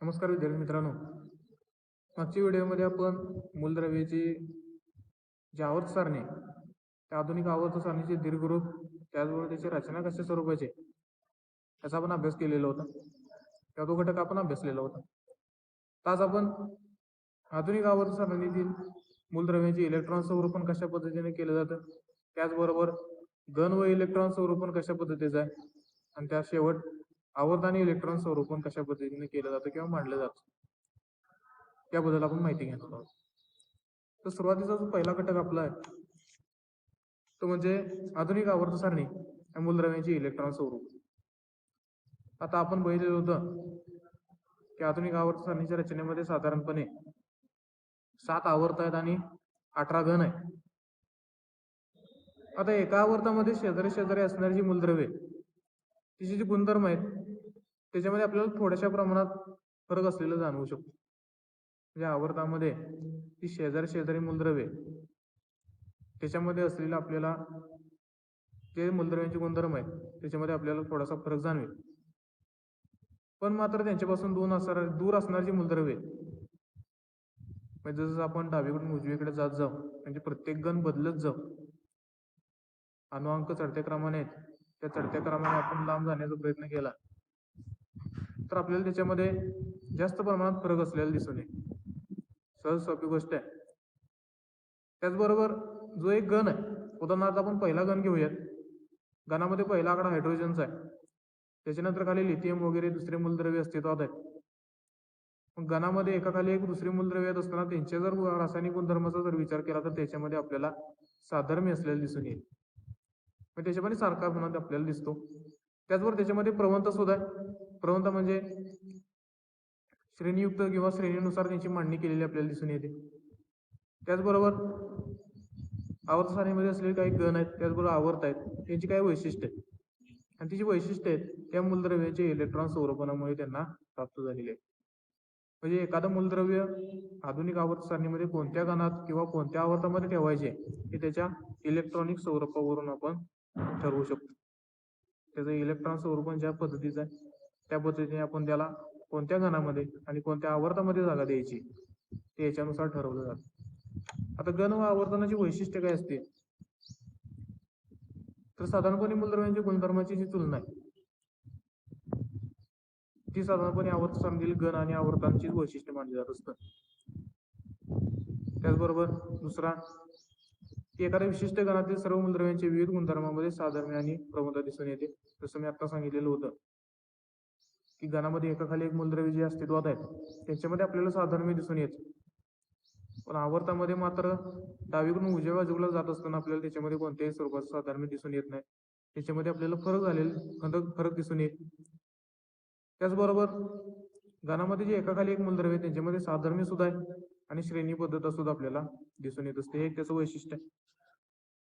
नमस्कार विद्यार्थी मित्रांनो, मागच्या व्हिडिओमध्ये आपण मूलद्रव्याची जी आवर्त सारणी त्या आधुनिक आवर्त सारणीचे दीर्घरूप त्याचबरोबर त्याची रचना कशा स्वरूपाची याचा आपण अभ्यास केलेला होता. त्या तो घटक आपण अभ्यासलेला होता. आज आपण आधुनिक आवर्त सारणीतील मूलद्रव्याचे इलेक्ट्रॉन स्वरूपण कशा पद्धतीने केलं जातं, त्याचबरोबर घन व इलेक्ट्रॉन स्वरूपण कशा पद्धतीचं आहे आणि त्या शेवट आवर्त आणि इलेक्ट्रॉन स्वरूपण कशा पद्धतीने केलं जातं किंवा मांडलं जातं त्याबद्दल आपण माहिती घेणार आहोत. तर सुरुवातीचा जो पहिला घटक आपला आहे तो म्हणजे आधुनिक आवर्त सारणी या मूलद्रव्याचे इलेक्ट्रॉन स्वरूप. आता आपण बघितलेलं होतं की आधुनिक आवर्त सारणीच्या रचनेमध्ये साधारणपणे 7 आवर्त आहेत आणि 18 घन आहे. आता एका आवर्तामध्ये शेजारी शेजारी असणारी जी मूलद्रव्ये तिचे जे गुणधर्म आहेत त्याच्यामध्ये आपल्याला थोड्याशा प्रमाणात फरक असलेलं जाणवू शकतो. म्हणजे आवर्तामध्ये ती शेजारी शेजारी मूलद्रव्ये त्याच्यामध्ये असलेलं आपल्याला जे मूलद्रव्यांचे गुणधर्म आहेत त्याच्यामध्ये आपल्याला थोडासा फरक जाणवेल. पण मात्र त्यांच्यापासून दूर असणारी मूलद्रव्ये म्हणजे जसं आपण डावीकडून उजवीकडे जात जाऊ म्हणजे प्रत्येक गण बदलत जाऊ, अनुअंक चढत्या क्रमाने आहेत, त्या चढत्या क्रमाने आपण लांब जाण्याचा प्रयत्न केला तर आपल्याला त्याच्यामध्ये जास्त प्रमाणात फरक असलेला दिसून येईल. सहज सोपी गोष्ट आहे. त्याचबरोबर जो एक गण आहे, उदाहरणार्थ आपण पहिला गण घेऊयात. गणामध्ये पहिला आकडा हायड्रोजनचा आहे, त्याच्यानंतर खाली लिथियम वगैरे दुसरे मूलद्रव्य अस्तित्वात आहेत. मग गणामध्ये एकाखाली एक दुसरी मूलद्रव्य येत असताना त्यांच्या जर रासायनिक गुणधर्माचा जर विचार केला तर त्याच्यामध्ये आपल्याला साधर्म्य असलेलं दिसून येईल. पण त्याच्यामध्ये सारखापणा आपल्याला दिसतो. त्याचबरोबर त्याच्यामध्ये प्रवणता सुद्धा आहे. प्रवणता म्हणजे श्रेणीयुक्त किंवा श्रेणीनुसार त्यांची मांडणी केलेली आपल्याला दिसून येते. त्याचबरोबर आवर्त सारणीमध्ये असलेले काही गण आहेत, त्याचबरोबर आवर्त आहेत, त्यांची काही वैशिष्ट्य आहेत आणि तिची वैशिष्ट्य आहेत त्या मूलद्रव्याचे इलेक्ट्रॉन स्वरूपणामुळे त्यांना प्राप्त झालेले आहेत. म्हणजे एखादं मूलद्रव्य आधुनिक आवर्त सारणीमध्ये कोणत्या गणात किंवा कोणत्या आवर्तामध्ये ठेवायचे हे त्याच्या इलेक्ट्रॉनिक स्वरूपावरून आपण ठरवू शकतो. त्याचं इलेक्ट्रॉन स्वरूपण ज्या पद्धतीचं आहे त्या पद्धतीने आपण त्याला कोणत्या गणामध्ये आणि कोणत्या आवर्तामध्ये जागा द्यायची ते याच्यानुसार ठरवलं जातं. आता गण व आवर्तनाची वैशिष्ट्य काय असते तर साधारणपणे मूलद्रव्यांच्या गुणधर्माची जी तुलना आहे ती साधारणपणे आवर्त सारणीतील गण आणि आवर्तांची वैशिष्ट्य मानली जात असतं. त्याचबरोबर दुसरा की एखाद्या विशिष्ट गणातील सर्व मूलद्रव्यांचे विविध गुणधर्मामध्ये साधर्म्य आणि प्रवणता दिसून येते. जसं मी आता सांगितलेलं होतं की गणामध्ये एकाखाली एक मूलद्रव्य जे अस्तित्वात आहेत त्याच्यामध्ये आपल्याला साधर्म्य दिसून येते. पण आवर्तामध्ये मात्र डावीकडून उजव्या बाजूला जात असताना आपल्याला त्याच्यामध्ये कोणत्याही स्वरूपाचं साधर्म्य दिसून येत नाही. त्याच्यामध्ये आपल्याला फरक दिसून येईल. त्याचबरोबर गणामध्ये जे एकाखाली एक मूलद्रव्य आहे त्यांच्यामध्ये साधर्म्य सुद्धा आहे आणि श्रेणी पद्धत सुद्धा आपल्याला दिसून येत असते. हे एक त्याचं वैशिष्ट्य आहे.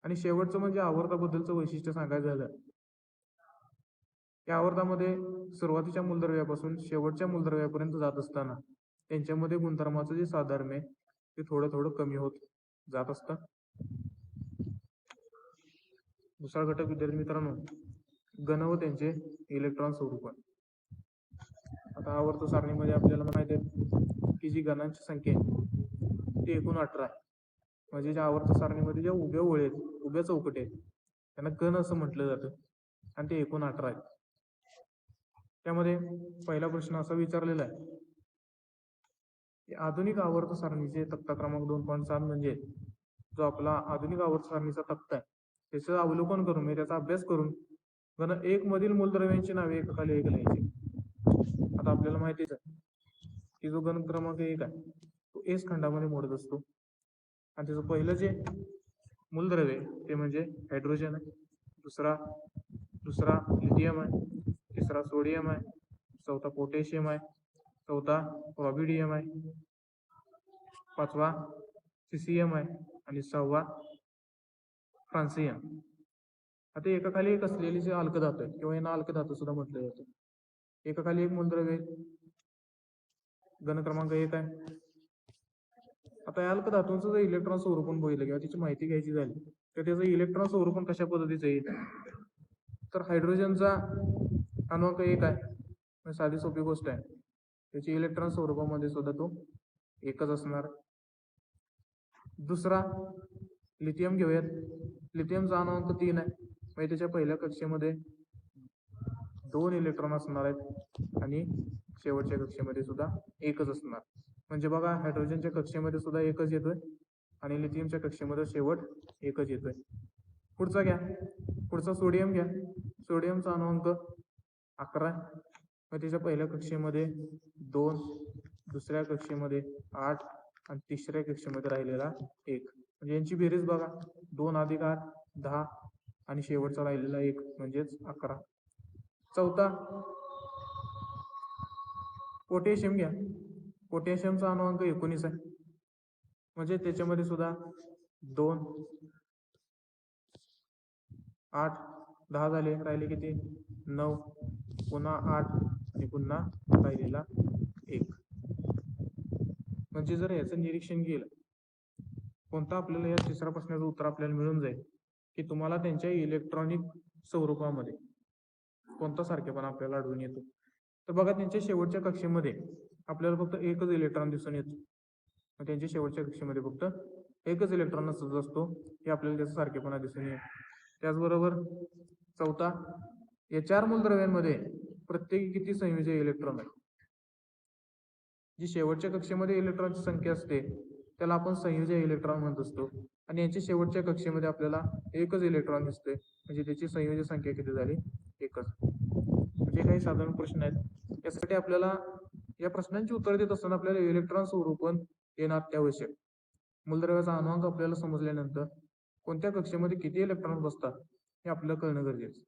आणि शेवटचं म्हणजे आवर्ताबद्दलचं वैशिष्ट्य सांगायचं झालं, या आवर्तामध्ये सुरुवातीच्या मूलद्रव्यापासून शेवटच्या मूलद्रव्यापर्यंत जात असताना त्यांच्यामध्ये गुणधर्माचं जे साधर्म्य आहे ते थोडं थोडं कमी होत जात असतं. दुसरा घटक विद्यार्थी मित्रांनो, गण व त्यांचे इलेक्ट्रॉन स्वरूपण. आता आवर्त सारणीमध्ये आपल्याला माहिती आहे की जी गणांची संख्या आहे ती एकूण 18 आहे. म्हणजे ज्या आवर्त सारणीमध्ये ज्या उभ्या ओळी आहेत, उभ्या चौकटी आहेत त्यांना गण असं म्हटलं जातं आणि ते एकूण 18 आहेत. त्यामध्ये पहिला प्रश्न असा विचारलेला आहे की आधुनिक आवर्त सारणीचे तक्ता क्रमांक 2.7 म्हणजे जो आपला आधुनिक आवर्त सारणीचा तक्ता आहे त्याचं अवलोकन करून म्हणजे त्याचा अभ्यास करून गण 1 मधील मूलद्रव्यांची नावे एकाखाली एक लिहायची. आता आपल्याला माहितीच आहे की जो गण क्रमांक 1 आहे तो एस खंडामध्ये मोडत असतो आणि त्याचं पहिलं जे मूलद्रव्य ते म्हणजे हायड्रोजन आहे, दुसरा लिथियम आहे, तिसरा सोडियम आहे, चौथा पोटॅशियम आहे, चौथा रॉबिडियम आहे, पाचवा सीसियम आहे आणि 6वा फ्रान्सियम. आता एकाखाली एक असलेली जे अल्कधातू आहे किंवा यांना अल्कधातू सुद्धा म्हटलं जातं. एकाखाली एक मूलद्रव्य गण क्रमांक 1 आहे. आता या अल्कधातूंचं जर इलेक्ट्रॉन स्वरूपण बघितलं किंवा त्याची माहिती घ्यायची झाली तर त्याचं इलेक्ट्रॉन स्वरूपण कशा पद्धतीचं येईल तर हायड्रोजनचा अनुअंक 1 आहे. साधी सोपी गोष्ट आहे. त्याची इलेक्ट्रॉन स्वरूपामध्ये सुद्धा तो एकच असणार. दुसरा लिथियम घेऊयात. लिथियमचा अणुक्रमांक 3 आहे, म्हणजे त्याच्या पहिल्या कक्षेमध्ये 2 इलेक्ट्रॉन असणार आहेत आणि शेवटच्या कक्षेमध्ये सुद्धा एकच असणार. म्हणजे बघा, हायड्रोजनच्या कक्षेमध्ये सुद्धा एकच येतोय आणि लिथियमच्या कक्षेमध्ये शेवट एकच येतोय. पुढचा घ्या, पुढचा सोडियम घ्या. सोडियमचा अणुक्रमांक 11 आहे, मग त्याच्या पहिल्या कक्षेमध्ये 2, दुसऱ्या कक्षेमध्ये 8 आणि तिसऱ्या कक्षेमध्ये राहिलेला 1. म्हणजे यांची बेरीज बघा, 2 अधिक 8 10 आणि शेवटचा राहिलेला 1 म्हणजेच 11. चौथा पोटॅशियम घ्या. पोटॅशियमचा अणुक्रमांक 19 आहे, म्हणजे त्याच्यामध्ये सुद्धा 2 8 10 झाले, राहिले किती 9, पुन्हा 8 आणि पुन्हा राहिलेला 1. म्हणजे जर याचं निरीक्षण केलं, कोणता आपल्याला या तिसऱ्या प्रश्नाचं उत्तर आपल्याला मिळून जाईल की तुम्हाला त्यांच्या इलेक्ट्रॉनिक स्वरूपामध्ये कोणता सारखेपणा आपल्याला आढळून येतो. तर बघा, त्यांच्या शेवटच्या कक्षेमध्ये आपल्याला फक्त एकच इलेक्ट्रॉन दिसून येतो. त्यांच्या शेवटच्या कक्षेमध्ये फक्त एकच इलेक्ट्रॉन असतो, हे आपल्याला त्याचा सारखेपणा दिसून येईल. त्याचबरोबर चौथा, या 4 मूलद्रव्यांमध्ये प्रत्येकी किती संयोजी इलेक्ट्रॉन आहे. जी शेवटच्या कक्षेमध्ये इलेक्ट्रॉनची संख्या असते त्याला आपण संयोजी इलेक्ट्रॉन म्हणत असतो, आणि यांच्या शेवटच्या कक्षेमध्ये आपल्याला एकच इलेक्ट्रॉन दिसतोय, म्हणजे त्याची संयोजी संख्या किती झाली, एकच. म्हणजे काही साधारण प्रश्न आहेत. यासाठी आपल्याला या प्रश्नांची उत्तर देत असताना आपल्याला इलेक्ट्रॉन स्वरूपण येणं अत्यावश्यक. मूलद्रव्याचा अणुक्रमांक आपल्याला समजल्यानंतर कोणत्या कक्षेमध्ये किती इलेक्ट्रॉन बसतात हे आपल्याला कळणं गरजेचं.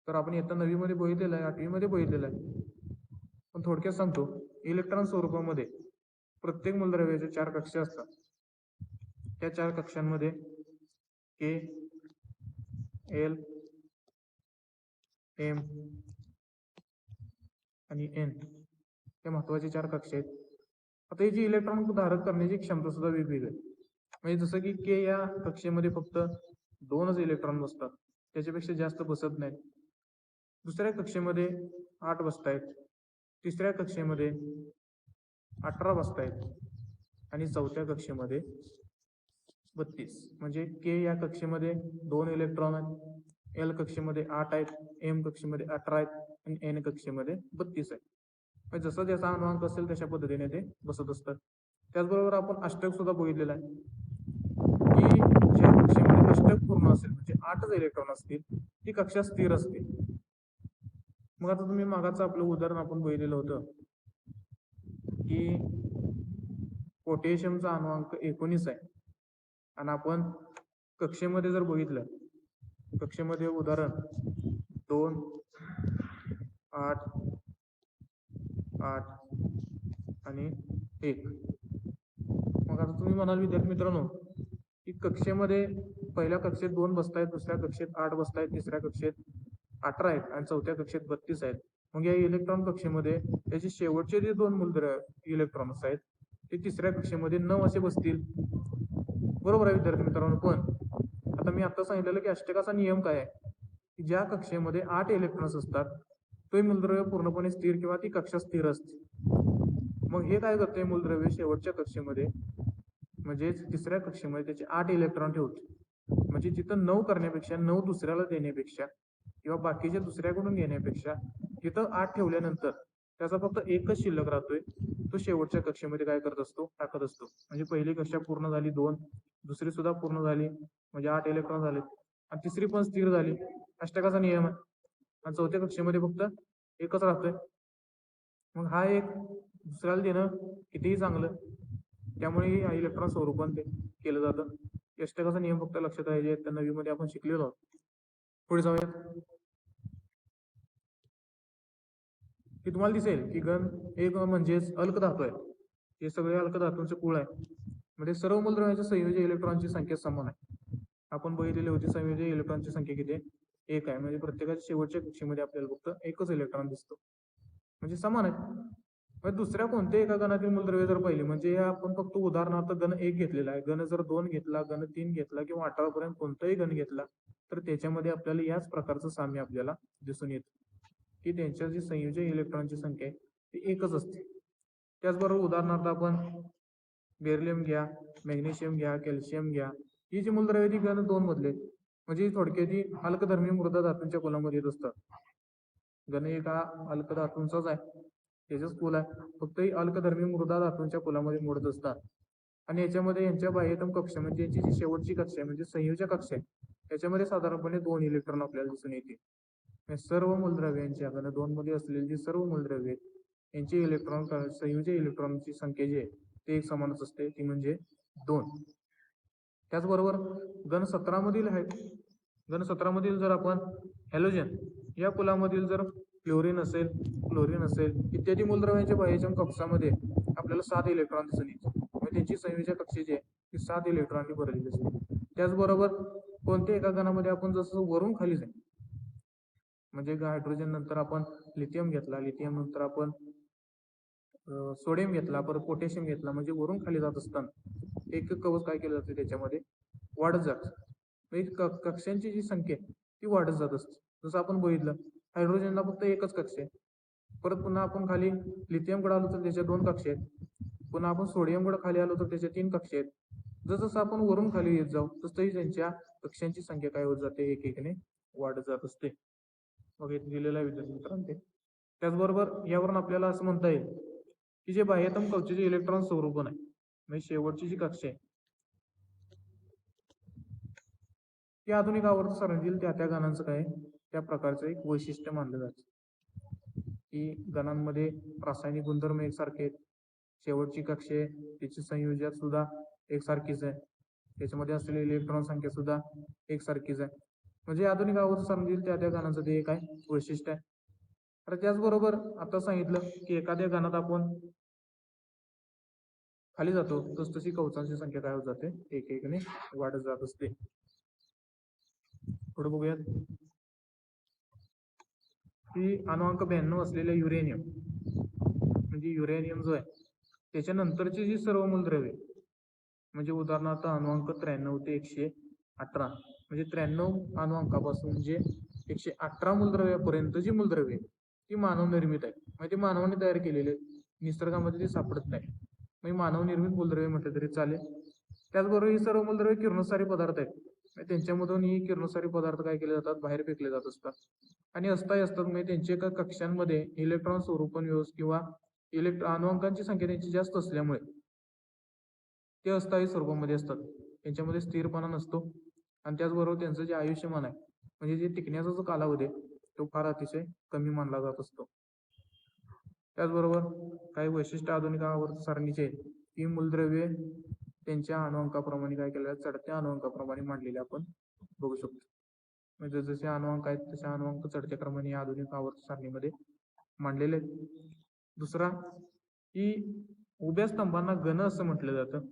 तर आपण इयत्ता 9वी मध्ये बघितलेलं आहे, 8वी मध्ये बघितलेलं आहे, पण थोडक्यात सांगतो. इलेक्ट्रॉन स्वरूपामध्ये प्रत्येक मूलद्रव्याच्या 4 कक्षा असतात. त्या 4 कक्षांमध्ये के, एल, एम आणि एन या महत्वाच्या 4 कक्षा आहेत. आता ही जी इलेक्ट्रॉन धारक करण्याची क्षमता सुद्धा वेगवेगळी आहे. म्हणजे जसं की के या कक्षेमध्ये फक्त 2च इलेक्ट्रॉन बसतात, त्याच्यापेक्षा जास्त बसत नाहीत. दुसऱ्या कक्षेमध्ये 8 बसतायत, तिसऱ्या कक्षेमध्ये 18 बसतायत आणि चौथ्या कक्षेमध्ये 32. म्हणजे के या कक्षेमध्ये 2 इलेक्ट्रॉन आहेत, एल कक्षेमध्ये 8 आहेत, एम कक्षेमध्ये 18 आहेत आणि एन कक्षेमध्ये 32 आहेत. म्हणजे जसं ज्याचा अणुक्रमांक असेल तशा पद्धतीने ते बसत असतात. त्याचबरोबर आपण अष्टक सुद्धा बघितलेला आहे की ज्या कक्षेमध्ये अष्टक पूर्ण असेल, म्हणजे 8च इलेक्ट्रॉन असतील, ती कक्षा स्थिर असते. मग आता तुम्ही मागाचं आपलं उदाहरण आपण बघितलेलं होतं की पोटॅशियमचा अणुक्रमांक 19 आहे आणि आपण कक्षेमध्ये जर बघितलं, कक्षेमध्ये उदाहरण 2 8 8 आणि 1. मग आता तुम्ही म्हणाल विद्यार्थी मित्रांनो की कक्षेमध्ये पहिल्या कक्षेत 2 बसतायत, दुसऱ्या कक्षेत 8 बसतायत, तिसऱ्या कक्षेत 18 आहेत आणि चौथ्या कक्षेत 32 आहेत. मग या इलेक्ट्रॉन कक्षेमध्ये त्याचे शेवटचे जे 2 मूलद्रव्य इलेक्ट्रॉन्स आहेत ते तिसऱ्या कक्षेमध्ये 9 असे बसतील. बरोबर आहे विद्यार्थी मित्रांनो. पण आता मी आता सांगितलेलं की अष्टकाचा नियम काय आहे की ज्या कक्षेमध्ये 8 इलेक्ट्रॉन्स असतात तो मूलद्रव्य पूर्णपणे स्थिर किंवा ती कक्षा स्थिर असते. मग हे काय करते, मूलद्रव्य शेवटच्या कक्षेमध्ये म्हणजे तिसऱ्या कक्षेमध्ये त्याचे 8 इलेक्ट्रॉन ठेवते. म्हणजे तिथं 9 करण्यापेक्षा, 9 दुसऱ्याला देण्यापेक्षा किंवा बाकीच्या दुसऱ्याकडून घेण्यापेक्षा तिथं 8 ठेवल्यानंतर त्याचा फक्त एकच शिल्लक राहतोय, तो शेवटच्या कक्षेमध्ये काय करत असतो, टाकत असतो. म्हणजे पहिली कक्षा पूर्ण झाली 2, दुसरी सुद्धा पूर्ण झाली म्हणजे 8 इलेक्ट्रॉन झाले आणि तिसरी पण स्थिर झाली, अष्टकाचा नियम आहे. आणि चौथ्या कक्षेमध्ये फक्त एकच राहतोय. मग हा एक दुसऱ्याला देणं कितीही चांगलं, त्यामुळे इलेक्ट्रॉन स्वरूपान ते केलं जातं. अष्टकाचा नियम फक्त लक्षात राहायचे, त्या 9वी मध्ये आपण शिकलेलो आहोत. पुढे जाऊयात की तुम्हाला दिसेल की घन एक म्हणजेच अल्कधातू आहे. हे सगळे अल्कधातूंचे कुळ आहे. म्हणजे सर्व मूलद्रव्यांच्या संयोजी इलेक्ट्रॉनची संख्या समान आहे. आपण बघितलेली होती संयोजी इलेक्ट्रॉनची संख्या किती आहे, 1 आहे. म्हणजे प्रत्येकाच्या शेवटच्या कक्षेमध्ये आपल्याला फक्त एकच इलेक्ट्रॉन दिसतो, म्हणजे समान आहे. मग दुसऱ्या कोणत्याही एका गणातील मूलद्रव्य जर पाहिली, म्हणजे आपण फक्त उदाहरणार्थ घन 1 घेतलेला आहे, घन जर 2 घेतला, घन 3 घेतला किंवा 18 पर्यंत कोणताही घन घेतला तर त्याच्यामध्ये आपल्याला याच प्रकारचं साम्य आपल्याला दिसून येतं की त्यांच्या जी संयोजी इलेक्ट्रॉनची संख्या आहे ती एकच असते. त्याचबरोबर उदाहरणार्थ आपण बेरिलियम घ्या, मॅग्नेशियम घ्या, कॅल्शियम घ्या, ही जी मूलद्रव्ये ती घन 2 मधले आहेत. म्हणजे थोडक्यात ही अल्कधर्मी मृदा धातूंच्या कुलामध्ये येत असतात. घन एक हा अल्कधातूंचाच आहे, त्याचंच कुल आहे, फक्त ही अल्कधर्मी मृदा धातूंच्या कुलामध्ये मोडत असतात. आणि याच्यामध्ये यांच्या बाह्यतम कक्षा म्हणजे यांची जी शेवटची कक्षा आहे म्हणजे संयोजक कक्षा आहे, त्याच्यामध्ये साधारणपणे 2 इलेक्ट्रॉन आपल्याला दिसून येते. सर्व मूलद्रव्यांच्या घन 2 मध्ये असलेली जी सर्व मूलद्रव्ये यांची इलेक्ट्रॉन संयोजक इलेक्ट्रॉनची संख्या जी आहे ते एक समानच असते, ती म्हणजे 2. त्याचबरोबर घन 17 मधील जर आपण हॅलोजन या कुलामधील जर फ्लोरीन असेल, क्लोरीन असेल इत्यादी मूलद्रव्यांच्या बाह्यतम कक्षामध्ये आपल्याला 7 इलेक्ट्रॉन दिसून येते. म्हणजे त्यांची संयोजक कक्षा जी आहे ती 7 इलेक्ट्रॉननी भरलेली असते. त्याचबरोबर कोणत्या एका घनामध्ये आपण जसं वरून खाली जाईल, म्हणजे हायड्रोजन नंतर आपण लिथियम घेतला, लिथियम नंतर आपण सोडियम घेतला, परत पोटॅशियम घेतला, म्हणजे वरून खाली जात असताना एक कवच काय केलं जाते त्याच्यामध्ये वाढत जात. म्हणजे कक्षांची जी संख्या आहे ती वाढत जात असते. जसं आपण बघितलं हायड्रोजनला फक्त एकच कक्षा आहे, परत पुन्हा आपण खाली लिथियमकडे आलो तर त्याच्या 2 कक्षा आहेत, पुन्हा आपण सोडियमकडे खाली आलो तर त्याच्या 3 कक्षा आहेत. जसं आपण वरून खाली येत जाऊ तसंही त्यांच्या कक्षांची संख्या काय होत जाते, एक एकने वाढत जात असते. मग इथे दिलेलं आहे विद्यार्थी मित्रांनो ते. त्याचबरोबर यावरून आपल्याला असं म्हणता येईल की जे बाह्यतम कक्षेचे इलेक्ट्रॉन स्वरूपण आहे, म्हणजे शेवटची जी कक्षा आहे ती आधुनिक आवर्त सारणीतील त्या गणांचं काय त्या प्रकारचं एक वैशिष्ट्य मानलं जातं, की गणांमध्ये रासायनिक गुणधर्म एकसारखे आहेत, शेवटची कक्षा आहे त्याची संयोजक सुद्धा एकसारखीच आहे, त्याच्यामध्ये असलेली इलेक्ट्रॉन संख्या सुद्धा एकसारखीच आहे. म्हणजे आधुनिक आवर्त सारणीतील त्या गणांचं ते एक आहे वैशिष्ट्य आहे. तर त्याचबरोबर आता सांगितलं की एखाद्या गणात आपण खाली जातो तसतशी कवचांची संख्या काय होत जाते, एक एकने वाढत जात असते. पुढे बघूयात की अनुअंक 92 असलेल्या युरेनियम, म्हणजे युरेनियम जो आहे त्याच्यानंतरची जी सर्व मूलद्रव्ये म्हणजे उदाहरणार्थ अनुअंक 93 ते 118, म्हणजे 93 अनुअंकापासून म्हणजे 118 मूलद्रव्यापर्यंत जी मूलद्रव्ये ती मानव निर्मित आहे, म्हणजे ती मानवाने तयार केलेली, निसर्गामध्ये ती सापडत नाही, म्हणजे मानव निर्मित मूलद्रव्ये म्हटलं तरी चालेल. त्याचबरोबर ही सर्व मूलद्रव्ये किरणोत्सारी पदार्थ आहेत, त्यांच्यामधून ही किरणोत्सारी पदार्थ काय केले जातात, बाहेर फेकले जात असतात आणि अस्थायी असतात. म्हणजे त्यांच्या कक्षांमध्ये इलेक्ट्रॉन स्वरूपण किंवा अनुअंकांची संख्या त्यांची जास्त असल्यामुळे ते अस्थायी स्वरूपामध्ये असतात, त्यांच्यामध्ये स्थिरपणा नसतो. आणि त्याचबरोबर त्यांचं जे आयुष्यमान आहे म्हणजे जे टिकण्याचा जो कालावधी आहे तो फार अतिशय कमी मानला जात असतो. त्याचबरोबर काही वैशिष्ट्य आधुनिक आवर्त सारणीचे ही मूलद्रव्ये त्यांच्या अनुअंकाप्रमाणे काय केलेल्या चढत्या अनुअंकाप्रमाणे मांडलेले आपण बघू शकतो. म्हणजे जसे अनुअंक आहेत तसे अनुअंक चढत्या क्रमाने आधुनिक आवर्त सारणीमध्ये मांडलेले आहेत. दुसरा की उभ्या स्तंभांना गण असं म्हटलं जातं.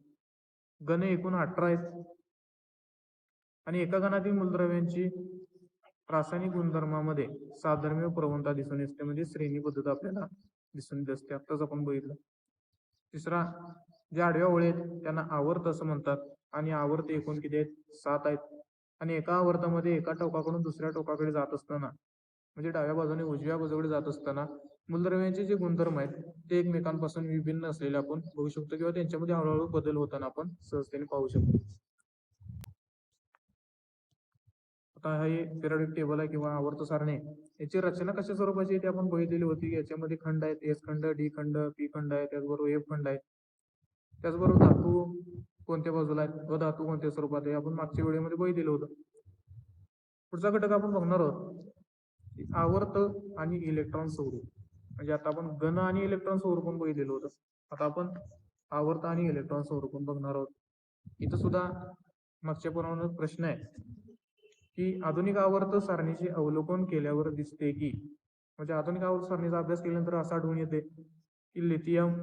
गण एकूण 18 आहेत आणि एका गणातील मूलद्रव्यांची रासायनिक गुणधर्मामध्ये साधर्म्य प्रवणता दिसून येते, म्हणजे श्रेणी पद्धत आपल्याला दिसून येत असते, आत्ताच आपण बघितलं. तिसरा, ज्या आडव्या ओळी आहेत त्यांना आवर्त असं म्हणतात आणि आवर्त एकूण किती आहेत, 7 आहेत. आणि एका आवर्तामध्ये एका टोकाकडून दुसऱ्या टोकाकडे जात असताना म्हणजे डाव्या बाजूने उजव्या बाजूकडे जात असताना मूलद्रव्यांचे जे गुणधर्म आहेत ते एकमेकांपासून विभिन्न असलेले आपण बघू शकतो किंवा त्यांच्यामध्ये हळूहळू बदल होताना आपण सहजतेने पाहू शकतो. आता हे पिरियडिक टेबल आहे किंवा आवर्त सारणी, याची रचना कशा स्वरूपाची आहे ते आपण बघितलेली होती. याच्यामध्ये खंड आहेत, एस खंड, डी खंड, पी खंड आहे, त्याचबरोबर एफ खंड आहे. त्याचबरोबर धातू कोणत्या बाजूला आहेत व धातू कोणत्या स्वरूपात आहे आपण मागच्या व्हिडिओमध्ये बघितलेलं होतं. पुढचा घटक आपण बघणार आहोत आवर्त आणि इलेक्ट्रॉन स्वरूप. म्हणजे आता आपण घन आणि इलेक्ट्रॉन स्वरूप बघितलेलं होतं, आता आपण आवर्त आणि इलेक्ट्रॉन स्वरूप बघणार आहोत. इथं सुद्धा मागच्या प्रमाणे प्रश्न आहे की आधुनिक आवर्त सारणीचे अवलोकन केल्यावर दिसते की, म्हणजे आधुनिक आवर्त सारणीचा अभ्यास केल्यानंतर असं आढळून येते की lithium,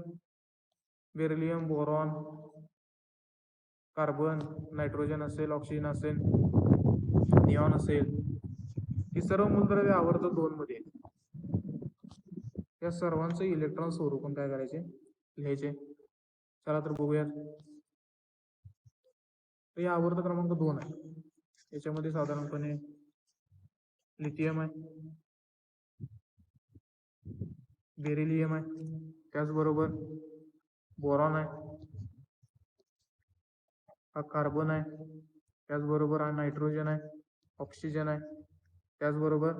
beryllium, boron, carbon, nitrogen असेल, ऑक्सिजन असेल, निऑन असेल, ही सर्व मूलद्रव्ये आवर्त 2 मध्ये या सर्वांचं इलेक्ट्रॉन स्वरूपण काय करायचे, लिहायचे. चला तर बघूयात. तर या आवर्त क्रमांक 2 आहे, याच्यामध्ये साधारणपणे लिथियम आहे, बेरिलियम आहे, त्याचबरोबर बोरॉन आहे, हा कार्बन आहे, त्याचबरोबर हा नायट्रोजन आहे, ऑक्सिजन आहे, त्याचबरोबर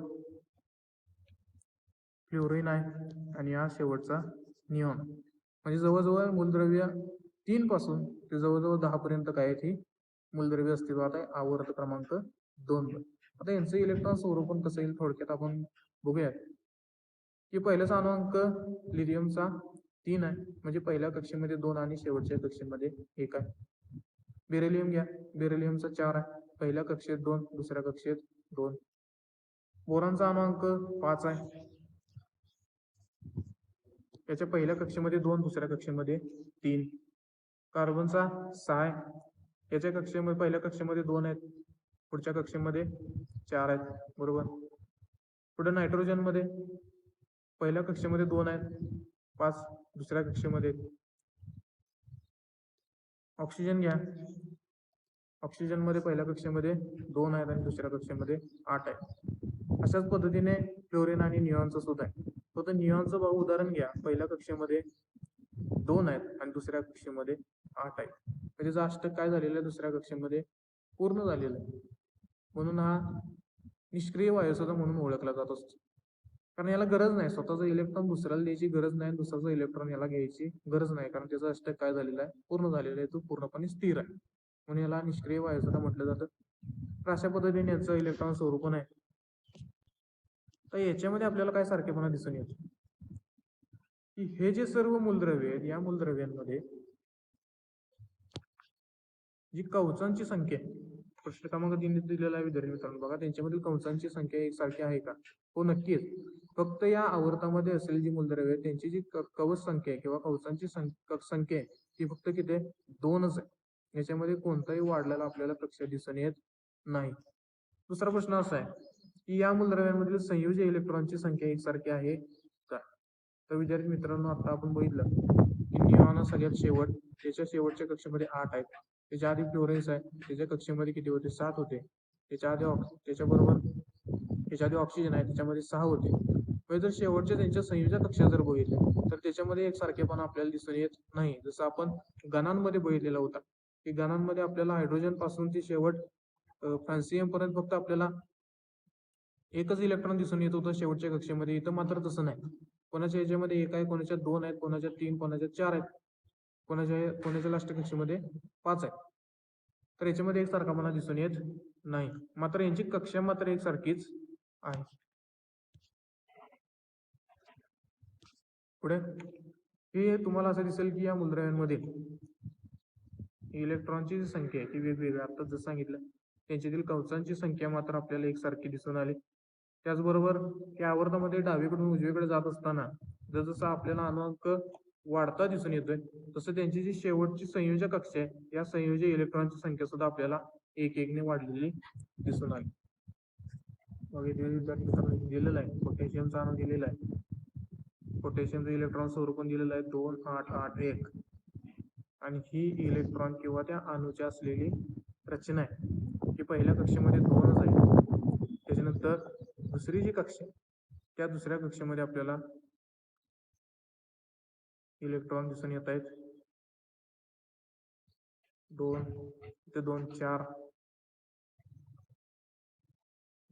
फ्लोरीन आहे आणि हा शेवटचा निऑन. म्हणजे जवळजवळ मूलद्रव्य 3 पासून ते जवळजवळ 10 पर्यंत काय ती मूलद्रव्य अस्तित्वात आहे आवर्त क्रमांक 2 वर. आता यांचं इलेक्ट्रॉन स्वरूपण कसं येईल थोडक्यात आपण बघूया की पहिल्याचा अणुअंक लिथियमचा 3 आहे, म्हणजे पहिल्या कक्षेमध्ये 2 आणि शेवटच्या कक्षेमध्ये 1 आहे. बेरिलियम घ्या, बेरिलियमचा 4 आहे, पहिल्या कक्षेत 2, दुसऱ्या कक्षेत 2. बोरॉनचा अणुअंक 5 आहे, त्याच्या पहिल्या कक्षेमध्ये 2, दुसऱ्या कक्षेमध्ये 3. कार्बनचा 6 आहे, याच्या कक्षेमध्ये पहिल्या कक्षेमध्ये 2 आहेत, पुढच्या कक्षेमध्ये 4 आहेत, बरोबर. पुढे नायट्रोजन मध्ये पहिल्या कक्षेमध्ये 2 आहेत, 5 दुसऱ्या कक्षेमध्ये. ऑक्सिजन घ्या, ऑक्सिजन मध्ये पहिल्या कक्षेमध्ये 2 आहेत आणि दुसऱ्या कक्षेमध्ये 8 आहे. अशाच पद्धतीने फ्लोरीन आणि निऑनचं सुद्धा आहे. फक्त निऑनचं भाऊ उदाहरण घ्या, पहिल्या कक्षेमध्ये 2 आहेत आणि दुसऱ्या कक्षेमध्ये 8 आहेत. म्हणजे त्याचं अष्टक काय झालेलं आहे दुसऱ्या कक्षेमध्ये पूर्ण झालेलं आहे, म्हणून हा निष्क्रिय वायूसुद्धा म्हणून ओळखला जात असतो. कारण याला गरज नाही, स्वतःचा इलेक्ट्रॉन दुसऱ्याला द्यायची गरज नाही, दुसऱ्याचा इलेक्ट्रॉन याला घ्यायची गरज नाही, कारण त्याचा अष्टक काय झालेला आहे पूर्ण झालेला आहे, तो पूर्णपणे स्थिर आहे, म्हणून याला निष्क्रिय वायूसुद्धा म्हटलं जातं. तर अशा पद्धतीने याचं इलेक्ट्रॉन स्वरूपण आहे. तर याच्यामध्ये आपल्याला काय सारखेपणा दिसून येतो की हे जे सर्व मूलद्रव्य आहेत, या मूलद्रव्यांमध्ये जी कवचांची संख्या प्रश्न क्रमांक 3 दिलेला आहे विद्यार्थी मित्रांनो, बघा त्यांच्यामधील कवचांची संख्या एकसारखी आहे का? हो, नक्कीच. फक्त या आवर्तामध्ये असलेली जी मूलद्रव्य आहे त्यांची जी कवच संख्या आहे किंवा कवचांची संख्या आहे ती फक्त किती आहे? 2च आहे. याच्यामध्ये कोणताही वाढलेला आपल्याला कक्षा दिसून येत नाही. दुसरा प्रश्न असा आहे की या मूलद्रव्यांमधील संयोजी इलेक्ट्रॉनची संख्या एकसारखी आहे का? तर विद्यार्थी मित्रांनो, आता आपण बघितलं की निऑन सगळ्यात शेवट, त्याच्या शेवटच्या कक्षेमध्ये 8 आहेत. त्याच्या आधी फ्लोरेन्स आहे, त्याच्या कक्षेमध्ये किती होते? 7 होते. त्याच्या आधी ऑक्सिजन आहे, त्याच्यामध्ये 6 होते. म्हणजे जर शेवटच्या त्यांच्या संयोजक कक्षा जर बघितल्या तर त्याच्यामध्ये एक सारखेपणा आपल्याला दिसून येत नाही. जसं आपण गणांमध्ये बघितलेला होता की गणांमध्ये आपल्याला हायड्रोजन पासून ते शेवट फ्रान्सियम पर्यंत फक्त आपल्याला एकच इलेक्ट्रॉन दिसून येत होतं शेवटच्या कक्षेमध्ये. इथं मात्र तसं नाही, कोणाच्या याच्यामध्ये 1 आहे, कोणाच्या 2 आहेत, कोणाच्या 3, कोणाच्या 4 आहेत, कोणाच्या लास्ट कक्षेमध्ये 5 आहे. तर याच्यामध्ये एक सारखापणा दिसून येत नाही, मात्र यांची कक्षा मात्र एकसारखीच आहे. पुढे हे तुम्हाला असं दिसेल की या मूलद्रव्यांमध्ये इलेक्ट्रॉनची संख्या आहे ती वेगवेगळी, आता जसं सांगितलं त्यांच्यातील कवचांची संख्या मात्र आपल्याला एकसारखी दिसून आली. त्याचबरोबर या आवर्तामध्ये डावीकडून उजवीकडे जात असताना जसं आपल्याला अणुअंक वाढता दिसून येतोय, तसं त्यांची जी शेवटची संयोजक कक्षा आहे या संयोजक इलेक्ट्रॉनची संख्या सुद्धा आपल्याला एक एकने वाढलेली दिसून आली. मग इथे दिलेलं आहे पोटॅशियमचा अणू दिलेला आहे, पोटॅशियमचं इलेक्ट्रॉन स्वरूपण दिलेलं आहे 28881 आणि ही इलेक्ट्रॉन किंवा त्या अणूची असलेली रचना आहे की पहिल्या कक्षेमध्ये 2च आहे. त्याच्यानंतर दुसरी जी कक्षा त्या दुसऱ्या कक्षेमध्ये आपल्याला इलेक्ट्रॉन दिसून येत आहेत 2, इथे 2 4,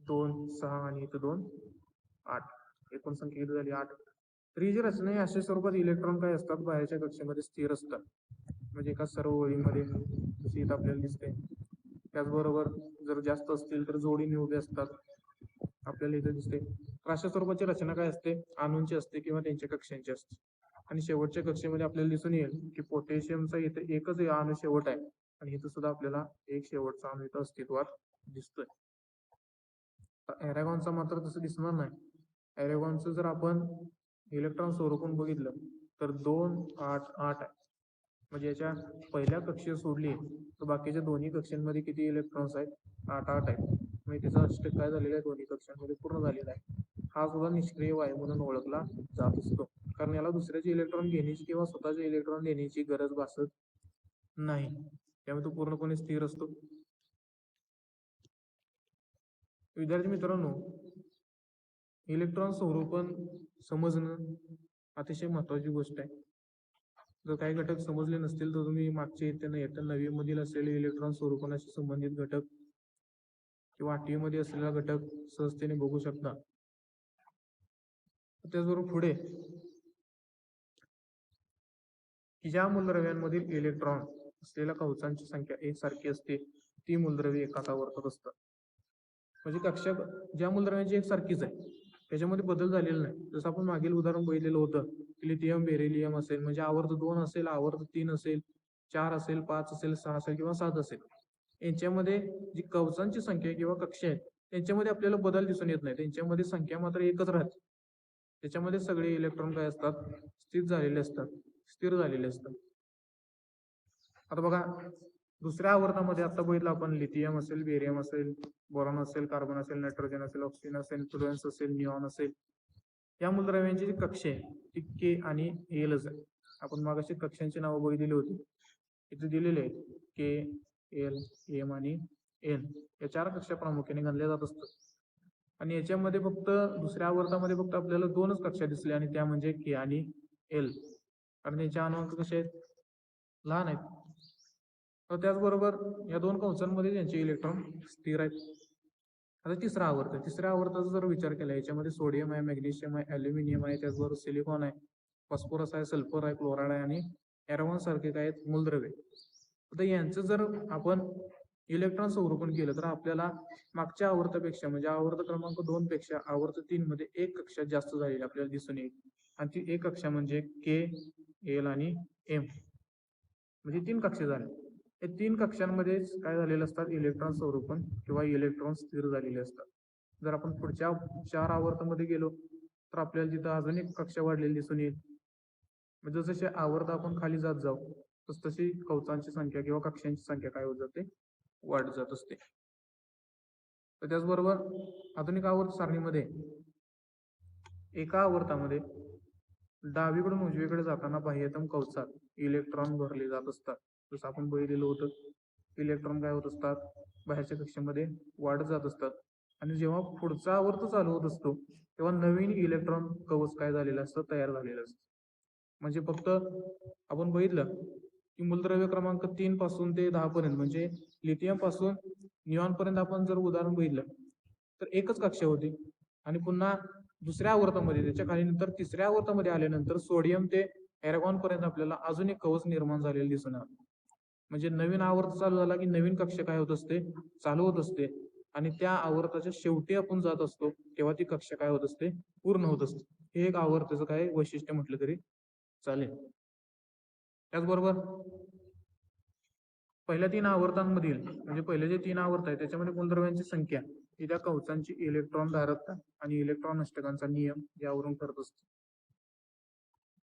2 6 आणि इथे 2 8, एकूण संख्या किती झाली 8. तर ही जी रचना आहे अशा स्वरूपात इलेक्ट्रॉन काय असतात बाहेरच्या कक्षेमध्ये स्थिर असतात, म्हणजे एका सर्व ओळीमध्ये जशी इथं आपल्याला दिसते. त्याचबरोबर जर जास्त असतील तर जोडीने उभे असतात आपल्याला इथे दिसते. तर अशा स्वरूपाची रचना काय असते अणूंची असते किंवा त्यांच्या कक्षांची असते. आणि शेवटच्या कक्षेमध्ये आपल्याला दिसून येईल की पोटॅशियमचा इथे एकच अणू शेवट आहे आणि इथं सुद्धा आपल्याला एक शेवटचा अणू इथं अस्तित्वात दिसतोय. अरेगॉनचा मात्र तसं दिसणार नाही. अरेगॉनचं जर आपण इलेक्ट्रॉन स्वरूपण बघितलं तर 288 आहे, म्हणजे याच्या पहिल्या कक्षेत सोडली तर बाकीच्या दोन्ही कक्षांमध्ये किती इलेक्ट्रॉन्स आहेत? 8 आहेत. म्हणजे त्याचा अष्टक काय झालेला आहे दोन्ही कक्षांमध्ये पूर्ण झालेला आहे. हा सुद्धा निष्क्रिय वायू म्हणून ओळखला जात असतो, कारण याला दुसऱ्याचे इलेक्ट्रॉन घेण्याची किंवा स्वतःचे इलेक्ट्रॉन देण्याची गरज भासत नाही, त्यामुळे तो पूर्णपणे स्थिर असतो. विद्यार्थी मित्रांनो, इलेक्ट्रॉन स्वरूपण समजणं अतिशय महत्वाची गोष्ट आहे. जर काही घटक समजले नसतील तर तुम्ही मागच्या इयत्ता 9वी मधील असलेले इलेक्ट्रॉन स्वरूपणाशी संबंधित घटक किंवा 8वी मध्ये असलेला घटक सहजतेने बघू शकता. त्याचबरोबर पुढे की ज्या मूलद्रव्यांमधील इलेक्ट्रॉन असलेल्या कवचांची संख्या एकसारखी असते ती मूलद्रव्ये एकाच आवर्तात असतात. म्हणजे कक्षा ज्या मूलद्रव्यांची एकसारखीच आहे त्याच्यामध्ये बदल झालेला नाही. जसं आपण मागील उदाहरण बघितलेलं होतं लिथियम बेरिलियम असेल म्हणजे आवर्त 2 असेल, आवर्त 3 असेल, 4 असेल, 5 असेल, 6 असेल किंवा 7 असेल, यांच्यामध्ये जी कवचांची संख्या किंवा कक्षा आहेत त्यांच्यामध्ये आपल्याला बदल दिसून येत नाही. त्यांच्यामध्ये संख्या मात्र एकच राहते. त्याच्यामध्ये सगळे इलेक्ट्रॉन काय असतात, स्थिर झालेले असतात. आता बघा दुसऱ्या आवर्तामध्ये आता बघितलं आपण लिथियम असेल, बेरियम असेल, बोरॉन असेल, कार्बन असेल, नायट्रोजन असेल, ऑक्सिजन असेल, फ्लुएन्स असेल, निऑन असेल, या मूलद्रव्यांची जी कक्षा आहे ती के आणि एलच आहे. आपण मागाशी कक्षांची नावं बघितलेली होती, इथे दिलेले आहेत के, एल, एम आणि एन या 4 कक्षा प्रामुख्याने गणल्या जात असतात. आणि याच्यामध्ये फक्त दुसऱ्या आवर्तामध्ये फक्त आपल्याला 2च कक्षा दिसल्या आणि त्या म्हणजे के आणि एल, कारण याच्या अनुअंक कसे आहेत, लहान आहेत. तर त्याचबरोबर या 2 कवचांमध्ये त्यांचे इलेक्ट्रॉन स्थिर आहेत. आता तिसरा आवर्ताचा जर विचार केला याच्यामध्ये सोडियम आहे, मॅग्नेशियम आहे, ॲल्युमिनियम आहे, त्याचबरोबर सिलिकॉन आहे, फॉस्फरस आहे, सल्फर आहे, क्लोराईड आहे आणि एरॉन सारखे काय आहेत मूलद्रव्ये. आता यांचं जर आपण इलेक्ट्रॉन संरोपण केलं तर आपल्याला मागच्या आवर्तापेक्षा म्हणजे आवर्त क्रमांक 2 पेक्षा आवर्त 3 मध्ये एक कक्षा जास्त झालेली आपल्याला दिसून येईल. आणि ती एक कक्षा म्हणजे के, एल आणि एम, म्हणजे 3 कक्षा झाल्या. या 3 कक्षांमध्ये काय झालेलं असतात, इलेक्ट्रॉन संरोपण किंवा इलेक्ट्रॉन स्थिर झालेले असतात. जर आपण पुढच्या 4 आवर्तामध्ये गेलो तर आपल्याला तिथं अजून एक कक्षा वाढलेली दिसून येईल. म्हणजे जसे आवर्त आपण खाली जात जाऊ तशी कवचांची संख्या किंवा कक्षांची संख्या काय होत जाते, वाढत जात असते. तर त्याचबरोबर आधुनिक आवर्त सारणीमध्ये एका आवर्तामध्ये डावीकडून उजवीकडे जाताना बाह्यतम कवचात इलेक्ट्रॉन भरले जात असतात. जसं आपण बघितलेलं होतं, इलेक्ट्रॉन काय होत असतात, बाहेरच्या कक्षेमध्ये वाढत जात असतात. आणि जेव्हा पुढचा आवर्त चालू होत असतो तेव्हा नवीन इलेक्ट्रॉन कवच काय झालेलं असतं, तयार झालेलं असतं. म्हणजे फक्त आपण बघितलं की मूलद्रव्य क्रमांक 3 पासून ते 10 पर्यंत म्हणजे लिथियम पासून निऑन पर्यंत आपण जर उदाहरण बघितलं तर एकच कक्षा होती. आणि पुन्हा दुसऱ्या आवर्तामध्ये त्याच्या खाली नंतर तिसऱ्या आवर्तामध्ये आल्यानंतर सोडियम ते एरगॉन पर्यंत आपल्याला अजून एक कवच निर्माण झालेले दिसून आलं. म्हणजे नवीन आवर्त चालू झाला की नवीन कक्षा काय होत असते, चालू होत असते. आणि त्या आवर्ताच्या शेवटी आपण जात असतो तेव्हा ती कक्षा काय होत असते, पूर्ण होत असते. हे एक आवर्ताचं काय वैशिष्ट्य म्हटलं तरी चालेल. त्याचबरोबर पहिल्या 3 आवर्तांमधील म्हणजे पहिले जे 3 आवर्त आहे त्याच्यामध्ये मूलद्रव्यांची संख्या ही त्या कवचांची इलेक्ट्रॉन धारकता आणि इलेक्ट्रॉन अष्टकांचा नियम यावरून ठरत असतो.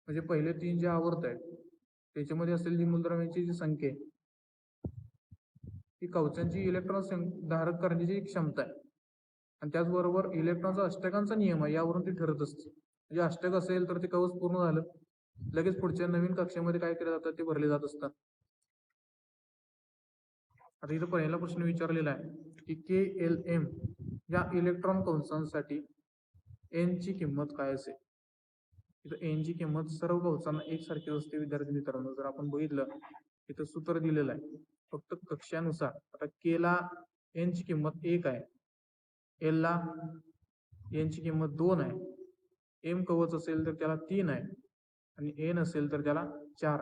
म्हणजे पहिले 3 जे आवर्त आहेत त्याच्यामध्ये असलेली मूलद्रव्यांची जी संख्या आहे ती कवचांची इलेक्ट्रॉन धारक करण्याची क्षमता आहे. आणि त्याचबरोबर इलेक्ट्रॉनचा अष्टकांचा नियम आहे यावरून ती ठरत असते. म्हणजे अष्टक असेल तर ते कवच पूर्ण झालं, लगेच पुढच्या नवीन कक्षेमध्ये काय केलं जातं, ते भरले जात असतात. आता इथं पहिला प्रश्न विचारलेला आहे की के एल एम या इलेक्ट्रॉन कवचांसाठी एन ची किंमत काय असेल. इथं एन ची किंमत सर्व कवचांना एकसारखी असते. विद्यार्थी मित्रांनो, जर आपण बघितलं इथं सूत्र दिलेलं आहे फक्त कक्षानुसार. आता के ला एन ची किंमत 1 आहे, एल ला एन ची किंमत 2 आहे, एम कवच असेल तर त्याला 3 आहे आणि एन असेल तर त्याला 4.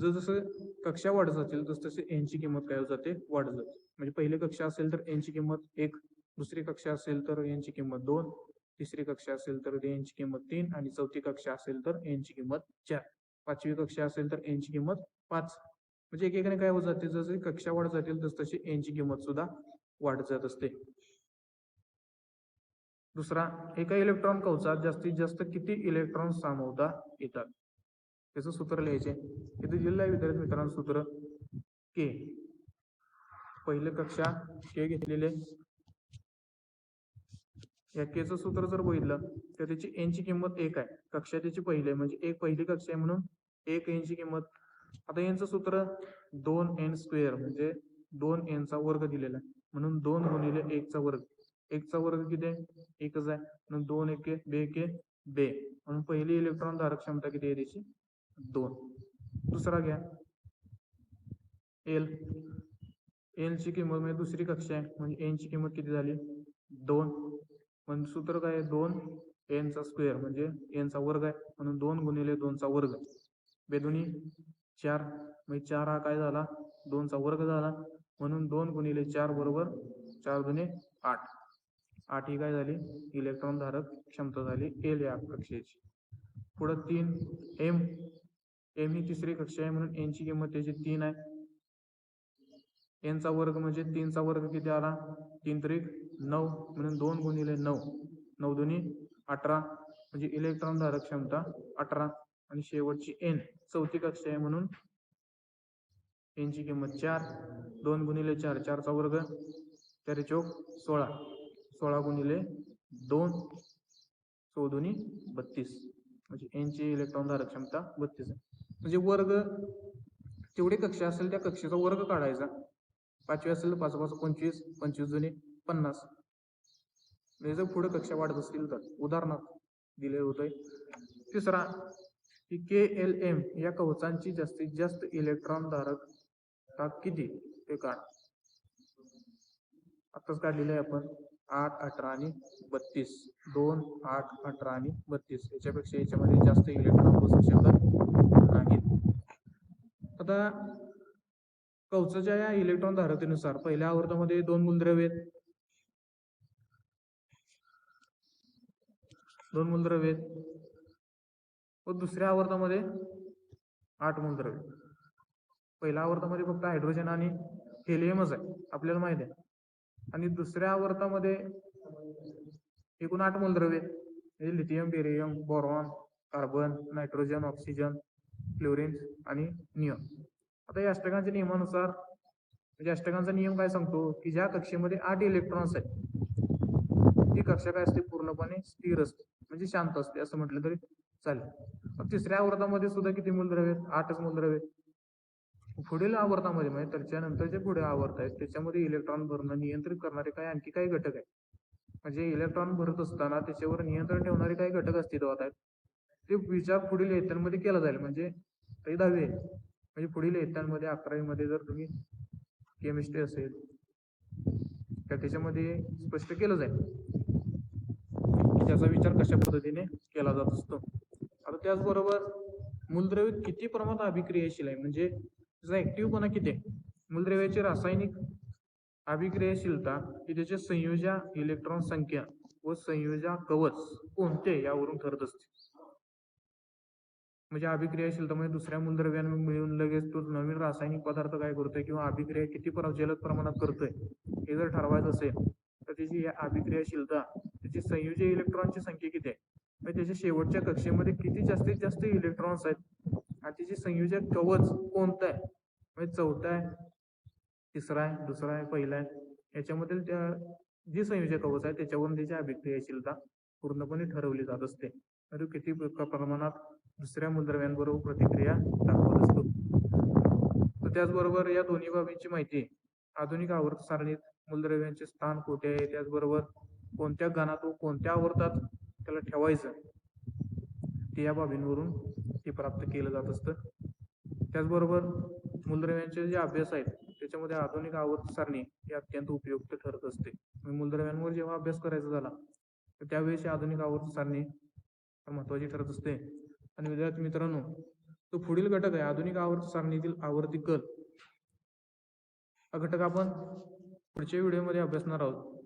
जसं कक्षा वाढत जातील तसे एन ची किंमत काय होत जाते, वाढत जाते. म्हणजे पहिली कक्षा असेल तर एन ची किंमत 1, दुसरी कक्षा असेल तर एन ची किंमत 2, तिसरी कक्षा असेल तर एन ची किंमत 3 आणि चौथी कक्षा असेल तर एन ची किंमत 4, पाचवी कक्षा असेल तर एन ची किंमत 5. म्हणजे एकेकाने काय होत जाते, जसे कक्षा वाढत जातील तशी एन ची किंमत सुद्धा वाढत जात असते. दुसरा, एका इलेक्ट्रॉन कवचात जास्तीत जास्त किती इलेक्ट्रॉन सामावता येतात. त्याचं सूत्र लिहायचे. इथे दिलेलं आहे विद्यार्थी मित्रांनो सूत्र के. पहिले कक्षा के घेतलेले, या केचं सूत्र जर बघितलं तर त्याची एन ची किंमत 1 आहे, कक्षा त्याची पहिली म्हणजे एक पहिली कक्षा आहे म्हणून 1 एन ची किंमत. आता यांचं सूत्र 2n स्क्वेअर म्हणजे 2 n चा वर्ग दिलेला आहे म्हणून 2 गुणिले 1 चा वर्ग. 1 चा वर्ग किती आहे, 1च आहे म्हणून 2 1 2 1 बे, म्हणून पहिली इलेक्ट्रॉन धारक क्षमता किती आहे त्याची 2. दुसरा घ्या एल, एल ची किंमत म्हणजे दुसरी कक्षा आहे म्हणजे एन ची किंमत किती झाली 2. म्हणजे सूत्र काय आहे 2 एन चा स्क्वेअर म्हणजे एन चा वर्ग आहे म्हणून 2 गुणिले 2 चा वर्ग बेदोनी 4 म्हणजे 4 हा काय झाला 2 चा वर्ग झाला म्हणून 2 गुणिले 4 बरोबर 4 दुने 8. 8 ही काय झाली इलेक्ट्रॉन धारक क्षमता झाली एल या कक्षेची. पुढे 3 एम, एम ही तिसरी कक्षा आहे म्हणून एन ची किंमत त्याची 3 आहे. एन चा वर्ग म्हणजे 3 चा वर्ग किती आला 3 त्रिक 9 म्हणून 2 गुणिले 9 9 दुनी 18 म्हणजे इलेक्ट्रॉन धारक क्षमता 18. आणि शेवटची एन चौथी कक्षा आहे म्हणून एन ची किंमत 4. 2 गुणिले 4 4 चा वर्ग 4 चौक 16 16 गुणिले 2 14 32 म्हणजे एन ची इलेक्ट्रॉन धारक क्षमता 32 आहे. म्हणजे वर्ग जेवढी कक्षा असेल त्या कक्षेचा वर्ग काढायचा. 5वी असेल 5 5 25 25 जुने 50. जर पुढे कक्षा वाढत असतील तर उदाहरणार्थ दिले होते. तिसरा की KLM या कवचांची जास्तीत जास्त इलेक्ट्रॉन धारकता किती ते काढ. आताच काढलेले आहे आपण 8 18 आणि 32 2 8 18 आणि 32 याच्यापेक्षा याच्यामध्ये जास्त इलेक्ट्रॉन बसू शकत नाहीत. आता कवचाच्या या इलेक्ट्रॉन धारकतेनुसार पहिल्या आवर्तामध्ये 2 मूलद्रव्ये आहेत 2 मूलद्रव्ये व दुसऱ्या आवर्तामध्ये 8 मूलद्रव्ये. पहिल्या आवर्तामध्ये फक्त हायड्रोजन आणि हेलियमच आहे आपल्याला माहिती आहे. आणि दुसऱ्या आवर्तामध्ये एकूण 8 मूलद्रव्ये म्हणजे lithium barium boron carbon nitrogen oxygen fluorine आणि निऑन. आता या अष्टकांच्या नियमानुसार म्हणजे अष्टकांचा नियम काय सांगतो की ज्या कक्षेमध्ये 8 इलेक्ट्रॉन्स आहेत ती कक्षा काय असते पूर्णपणे स्थिर असते म्हणजे शांत असते असं म्हटलं तरी चालेल. तिसऱ्या आवर्तामध्ये सुद्धा किती मूलद्रव्ये आहेत 8च मूलद्रव्ये. पुढील आवर्तामध्ये म्हणजे त्याच्यानंतर जे पुढे आवर्त आहेत त्याच्यामध्ये इलेक्ट्रॉन भरणं नियंत्रित करणारे काय आणखी काही घटक आहेत. म्हणजे इलेक्ट्रॉन भरत असताना त्याच्यावर नियंत्रण ठेवणारे काही घटक अस्तित्वात आहेत. ते विचार पुढील इयत्तांमध्ये केला जाईल. म्हणजे ते 10वी आहे म्हणजे पुढील इयत्तांमध्ये 11वी मध्ये जर तुम्ही केमिस्ट्री असेल तर त्याच्यामध्ये स्पष्ट केलं जाईल की त्याचा विचार कशा पद्धतीने केला जात असतो. आता त्याचबरोबर मूलद्रव्य किती प्रमाणात अभिक्रियाशील आहे म्हणजे त्याचा ऍक्टिव्हपणा किती आहे. मूलद्रव्याची रासायनिक अभिक्रियाशीलता ही त्याचे संयोजा इलेक्ट्रॉन संख्या व संयोजा कवच कोणते यावरून ठरत असते. म्हणजे अभिक्रियाशीलता म्हणजे दुसऱ्या मूलद्रव्यांना मिळून लगेच तो नवीन रासायनिक पदार्थ काय करतोय किंवा अभिक्रिया किती जलद प्रमाणात करतोय हे जर ठरवायचं असेल तर त्याची अभिक्रियाशीलता त्याची संयोजी इलेक्ट्रॉनची संख्या किती आहे म्हणजे त्याच्या शेवटच्या कक्षेमध्ये किती जास्तीत जास्त इलेक्ट्रॉन्स आहेत आणि त्याची संयोजक कवच कोणतं आहे म्हणजे चौथा आहे तिसरा आहे दुसरा आहे पहिला आहे याच्यामधील त्या जी संयोजक कवच आहे त्याच्यावरून त्याची अभिक्रियाशीलता पूर्णपणे ठरवली जात असते. तर किती प्रमाणात दुसऱ्या मूलद्रव्यांबरोबर प्रतिक्रिया दाखवत असतो. तर त्याचबरोबर या दोन्ही बाबींची माहिती आधुनिक आवर्त सारणीत मूलद्रव्यांचे स्थान कुठे आहे त्याचबरोबर कोणत्या गणात व कोणत्या आवर्तात त्याला ठेवायचं ते या बाबींवरून ते प्राप्त केलं जात असतं. त्याचबरोबर मूलद्रव्यांचे जे अभ्यास आहेत त्याच्यामध्ये आधुनिक आवर्त सारणी ही अत्यंत उपयुक्त ठरत असते. मूलद्रव्यांवर जेव्हा अभ्यास करायचा झाला तर त्यावेळेस आधुनिक आवर्त सारणी महत्वाची ठरत असते. आणि विद्यार्थी मित्रांनो तो पुढील घटक आहे आधुनिक आवर्त सारणीतील आवर्ती कल. हा घटक आपण पुढच्या व्हिडिओमध्ये अभ्यासणार आहोत.